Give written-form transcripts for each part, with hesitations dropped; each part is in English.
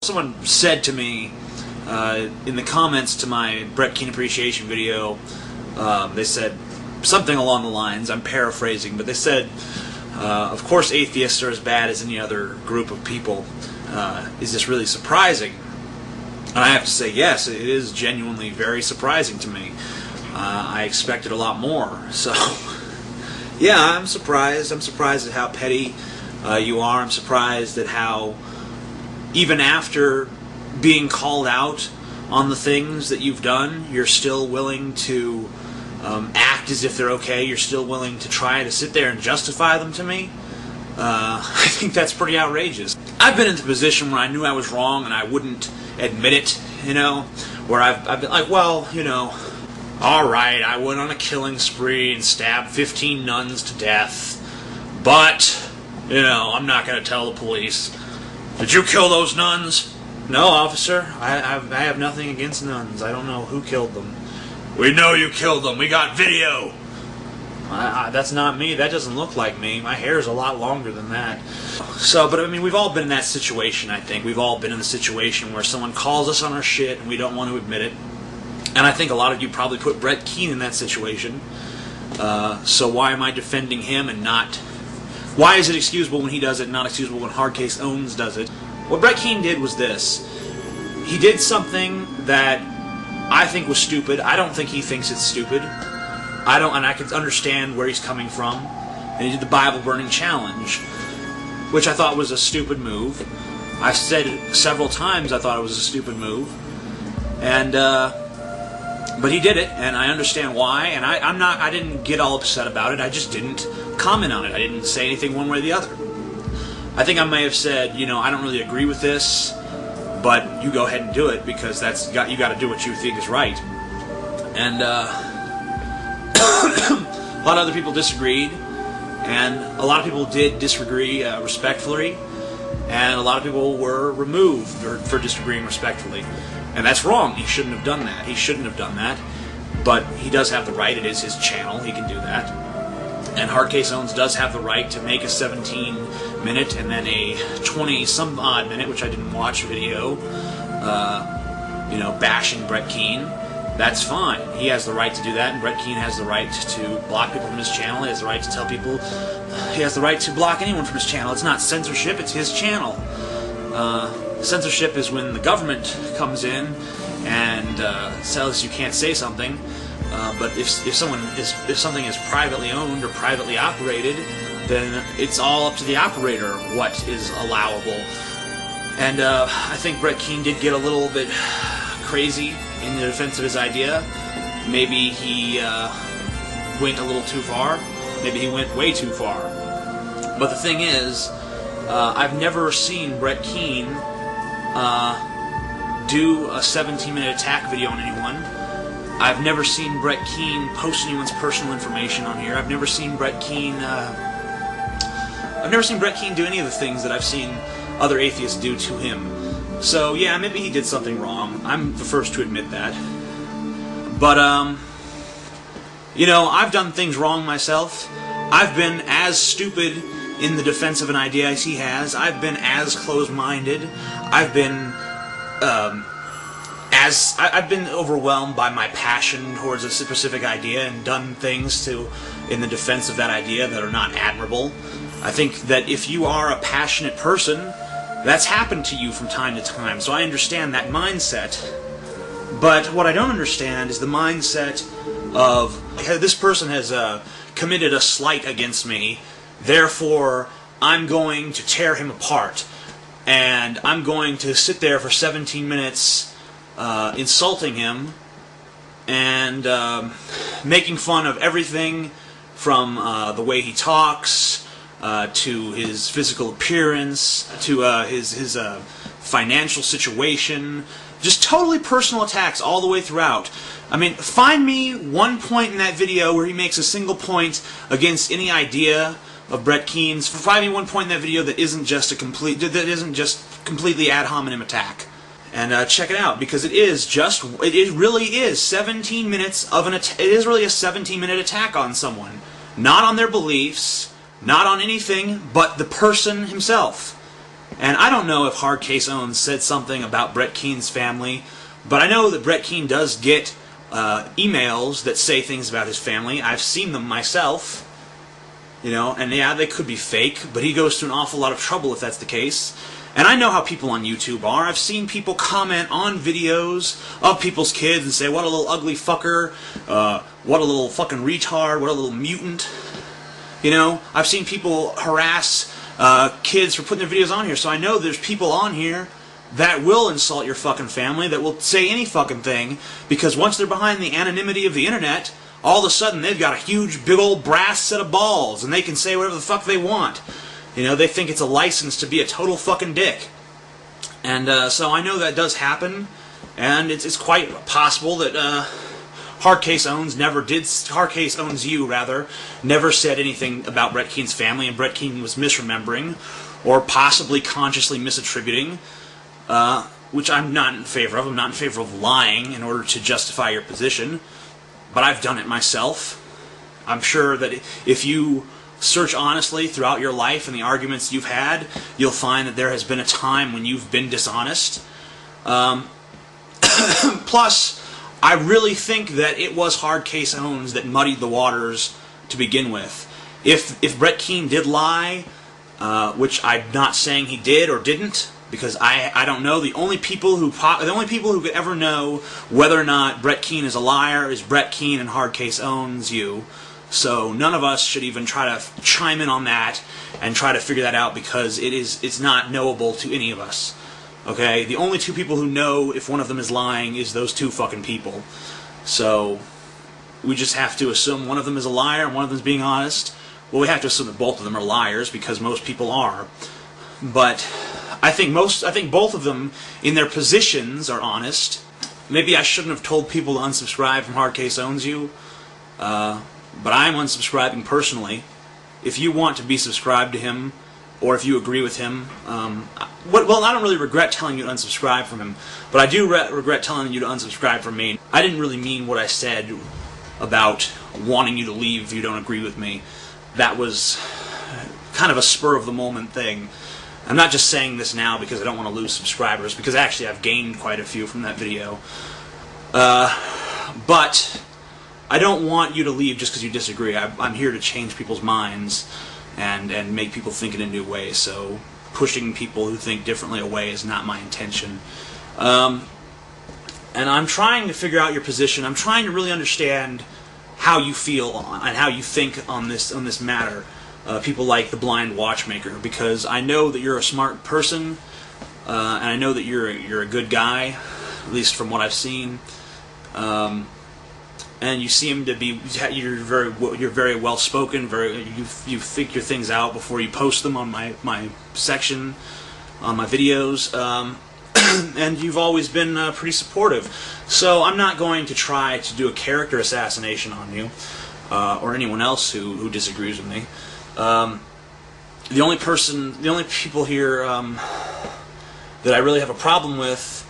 someone said to me in the comments to my Brett Keane appreciation video, they said something along the lines, I'm paraphrasing, but they said, of course atheists are as bad as any other group of people. Is this really surprising? And I have to say, yes, it is genuinely very surprising to me. I expected a lot more. So, yeah, I'm surprised. I'm surprised at how petty you are. I'm surprised at how, even after being called out on the things that you've done, you're still willing to act as if they're okay. You're still willing to try to sit there and justify them to me. I think that's pretty outrageous. I've been in the position where I knew I was wrong and I wouldn't admit it, you know, where I've been like, well, you know, alright, I went on a killing spree and stabbed 15 nuns to death, but, you know, I'm not going to tell the police. Did you kill those nuns? No, officer, I have nothing against nuns. I don't know who killed them. We know you killed them. We got video. That's not me. That doesn't look like me. My hair's a lot longer than that. So, but I mean, we've all been in that situation, I think. We've all been in the situation where someone calls us on our shit and we don't want to admit it. And I think a lot of you probably put Brett Keane in that situation. So why am I defending him and not... Why is it excusable when he does it and not excusable when Hardcase Owens does it? What Brett Keane did was this. He did something that I think was stupid. I don't think he thinks it's stupid. And I can understand where he's coming from. And he did the Bible burning challenge, which I thought was a stupid move. I've said it several times I thought it was a stupid move. And, but he did it, and I understand why, and I didn't get all upset about it. I just didn't comment on it. I didn't say anything one way or the other. I think I may have said, you know, I don't really agree with this, but you go ahead and do it because you got to do what you think is right. And a lot of other people disagreed, and a lot of people did disagree respectfully, and a lot of people were removed for disagreeing respectfully. And that's wrong. He shouldn't have done that. He shouldn't have done that. But he does have the right. It is his channel. He can do that. And Hardcase Owens does have the right to make a 17-minute and then a 20-some-odd minute, which I didn't watch, video, you know, bashing Brett Keane. That's fine. He has the right to do that, and Brett Keane has the right to block people from his channel. He has the right to tell people... He has the right to block anyone from his channel. It's not censorship. It's his channel. Censorship is when the government comes in and says you can't say something. But if something is privately owned or privately operated, then it's all up to the operator what is allowable. And I think Brett Keane did get a little bit crazy in the defense of his idea. Maybe he went a little too far. Maybe he went way too far. But the thing is, I've never seen Brett Keane do a 17-minute attack video on anyone. I've never seen Brett Keane post anyone's personal information on here. I've never seen Brett Keane do any of the things that I've seen other atheists do to him. So yeah, maybe he did something wrong. I'm the first to admit that. But you know, I've done things wrong myself. I've been as stupid in the defense of an idea as he has. I've been as closed-minded. I've been I've been overwhelmed by my passion towards a specific idea and done things in the defense of that idea that are not admirable. I think that if you are a passionate person, that's happened to you from time to time. So I understand that mindset. But what I don't understand is the mindset of this person has committed a slight against me, therefore I'm going to tear him apart, and I'm going to sit there for 17 minutes insulting him and making fun of everything from the way he talks to his physical appearance to his financial situation. Just totally personal attacks all the way throughout. I mean, find me one point in that video where he makes a single point against any idea of Brett Keane's. Find me one point in that video that isn't just completely ad hominem attack. And check it out, because it really is 17 minutes of it is really a 17-minute attack on someone. Not on their beliefs, not on anything but the person himself. And I don't know if Hard Case Owens said something about Brett Keene's family, but I know that Brett Keene does get emails that say things about his family. I've seen them myself, you know, and yeah, they could be fake, but he goes to an awful lot of trouble if that's the case. And I know how people on YouTube are. I've seen people comment on videos of people's kids and say, what a little ugly fucker, what a little fucking retard, what a little mutant. You know, I've seen people harass kids for putting their videos on here, so I know there's people on here that will insult your fucking family, that will say any fucking thing, because once they're behind the anonymity of the internet, all of a sudden they've got a huge, big old brass set of balls, and they can say whatever the fuck they want. You know, they think it's a license to be a total fucking dick. And so I know that does happen, and it's quite possible that Hard Case Owens never said anything about Brett Keene's family, and Brett Keene was misremembering, or possibly consciously misattributing, which I'm not in favor of. I'm not in favor of lying in order to justify your position, but I've done it myself. I'm sure that if you search honestly throughout your life and the arguments you've had, you'll find that there has been a time when you've been dishonest. Plus, I really think that it was Hard Case Owens that muddied the waters to begin with. If Brett Keene did lie, which I'm not saying he did or didn't, because I don't know. The only people who could ever know whether or not Brett Keene is a liar is Brett Keene and Hard Case Owens you. So none of us should even try to chime in on that and try to figure that out, because it's not knowable to any of us. Okay? The only two people who know if one of them is lying is those two fucking people. So we just have to assume one of them is a liar and one of them is being honest. Well, we have to assume that both of them are liars, because most people are. But I think both of them in their positions are honest. Maybe I shouldn't have told people to unsubscribe from Hard Case Owns You. But I'm unsubscribing personally. If you want to be subscribed to him, or if you agree with him, well, I don't really regret telling you to unsubscribe from him, but I do regret telling you to unsubscribe from me. I didn't really mean what I said about wanting you to leave if you don't agree with me. That was kind of a spur-of-the-moment thing. I'm not just saying this now because I don't want to lose subscribers, because actually I've gained quite a few from that video. But I don't want you to leave just because you disagree. I'm here to change people's minds and make people think in a new way. So pushing people who think differently away is not my intention. And I'm trying to figure out your position. I'm trying to really understand how you feel and how you think on this matter. People like the Blind Watchmaker, because I know that you're a smart person, and I know that you're a good guy, at least from what I've seen. And you seem to be, you're very well spoken. You think your things out before you post them on my section, on my videos, and you've always been pretty supportive. So I'm not going to try to do a character assassination on you, or anyone else who disagrees with me. The only people here that I really have a problem with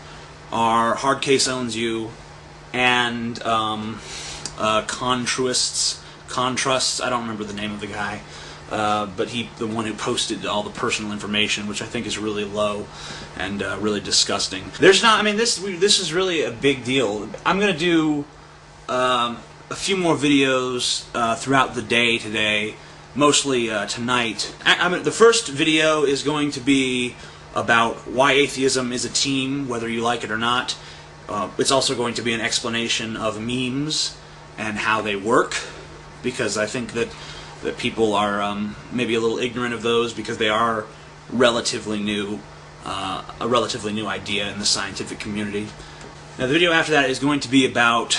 are Hard Case Owns You and Contrasts. I don't remember the name of the guy, but the one who posted all the personal information, which I think is really low and really disgusting. This is really a big deal. I'm gonna do a few more videos throughout the day today, mostly tonight. The first video is going to be about why atheism is a team, whether you like it or not. It's also going to be an explanation of memes and how they work, because I think that people are maybe a little ignorant of those, because they are relatively new, a relatively new idea in the scientific community. Now, the video after that is going to be about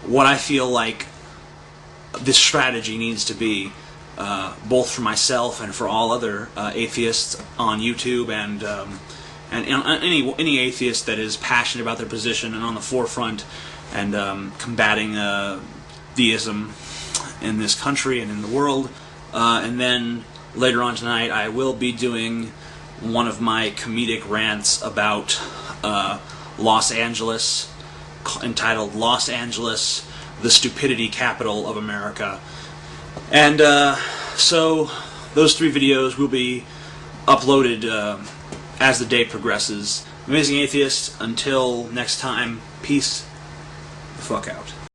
what I feel like this strategy needs to be, both for myself and for all other atheists on YouTube, and any atheist that is passionate about their position and on the forefront and combating theism in this country and in the world. And then later on tonight I will be doing one of my comedic rants about Los Angeles, entitled Los Angeles, the Stupidity Capital of America. And so those 3 videos will be uploaded as the day progresses. Amazing Atheist, until next time, peace the fuck out.